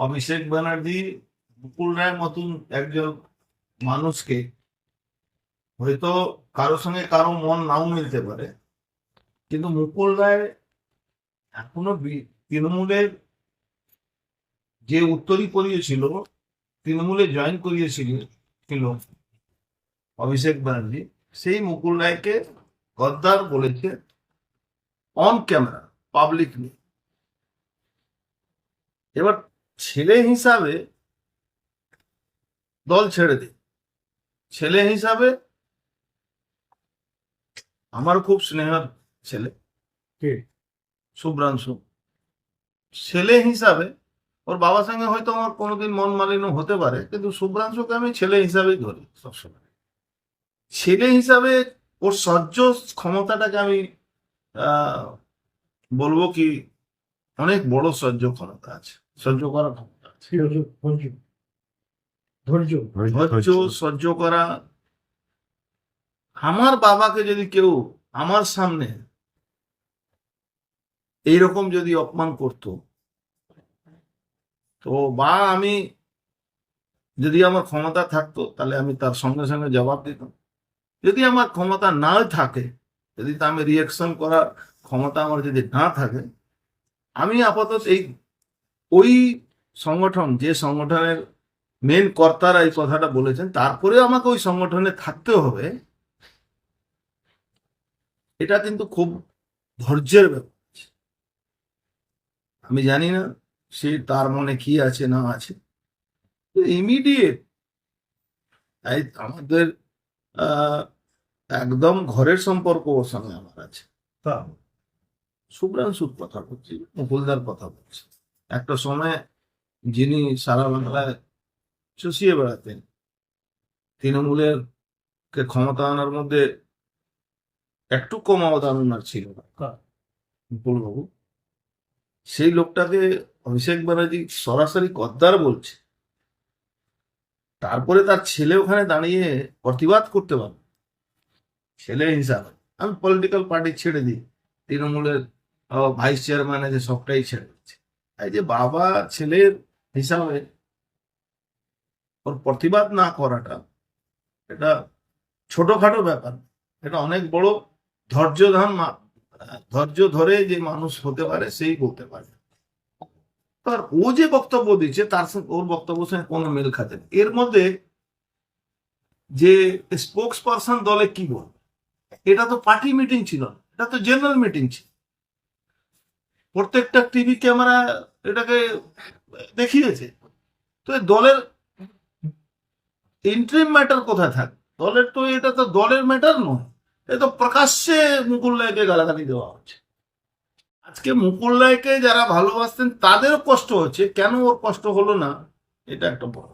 অভিষেক ব্যানার্জি মুকুল রায়ের মতন একজন মানুষকে, হয়তো কারোর সঙ্গে কারো মন নাও মিলতে পারে, কিন্তু মুকুল রায় এখনো তৃণমূলের যে উত্তরীয় ছিল, তৃণমূলে জয়েন করিয়েছিল ছিল অভিষেক ব্যানার্জি, সেই মুকুল রায়কে গদ্দার বলেছে অন ক্যামেরা, পাবলিকলি। এবার ছেলে হিসাবে দল ছেড়ে দে, ছেলে হিসাবে আমার খুব স্নেহের ছেলে কে? শুভ্রাংশু, ছেলে হিসাবে ওর বাবার সঙ্গে হয়তো আমার কোনোদিন মন মালিন্য হতে পারে, কিন্তু শুভ্রাংশুকে আমি ছেলে হিসাবেই ধরি সবসময়। ছেলে হিসাবে ওর সহ্য ক্ষমতাটাকে আমি বলবো কি, অনেক বড় সহ্য ক্ষমতা আছে, সহ্য করার ক্ষমতা আছে, ধৈর্য ধৈর্য ধৈর্য সহ্য করা। আমার বাবাকে যদি কেউ আমার সামনে এইরকম যদি অপমান করতো, তো বা আমি যদি আমার ক্ষমতা থাকতো, তাহলে আমি তার সঙ্গে সঙ্গে জবাব দিতাম। যদি আমার ক্ষমতা না থাকে, যদি তা আমি রিয়াকশন করার ক্ষমতা আমার যদি না থাকে, আমি আপাতত ওই সংগঠন, যে সংগঠনের মেন কর্তারা এই কথাটা বলেছেন, তারপরে আমাকে ওই সংগঠনে থাকতে হবে, এটা কিন্তু খুব ধৈর্যের ব্যাপার। আমি জানি না সে তার মনে কি আছে না আছে। ইমিডিয়েট আমাদের একদম ঘরের সম্পর্ক ওর সঙ্গে আমার আছে। তা শুভ্রাংশুর কথা বলছি, মুকুলদার কথা বলছি। একটা সময় যিনি সারা বাংলায় চষিয়ে বেড়াতেন, তৃণমূলের কে ক্ষমতা আনার মধ্যে একটু কম অবদান ওনার ছিল না, মুকুলবাবু, সেই লোকটাকে অভিষেক ব্যানার্জি সরাসরি গদ্দার বলছে। তারপরে তার ছেলে ওখানে দাঁড়িয়ে প্রতিবাদ করতে পারবে ছেলে হিসাবে। আমি পলিটিক্যাল পার্টি ছেড়ে দিই, তৃণমূলের ভাইস চেয়ারম্যান আছে, সবটাই ছেড়ে দিচ্ছে। এই যে বাবা ছেলের হিসাবে ওর প্রতিবাদ না করাটা, এটা ছোটখাটো ব্যাপার, এটা অনেক বড় ধৈর্য ধরে যে মানুষ হতে পারে সেই বলতে পারে। তার ও যে বক্তব্য দিচ্ছে তার সঙ্গে ওর বক্তব্যের সঙ্গে কোনো মেল খাতে না। এর মধ্যে যে স্পোক্স পারসন দলে কি বলবে, এটা তো পার্টি মিটিং ছিল না, এটা তো জেনারেল মিটিং ছিল। প্রত্যেকটা টিভি ক্যামেরা এটাকে দেখিয়েছে। তো দলের ইন্টারিম ম্যাটার কোথায় থাকে? দলের তো এটা তো দলের ম্যাটার নয়, এ তো প্রকাশ্যে মুকুল রায়কে গালাগালি দেওয়া হচ্ছে। আজকে মুকুল রায়কে যারা ভালোবাসতেন তাদেরও কষ্ট হচ্ছে, কেন ওর কষ্ট হলো না, এটা একটা বড়।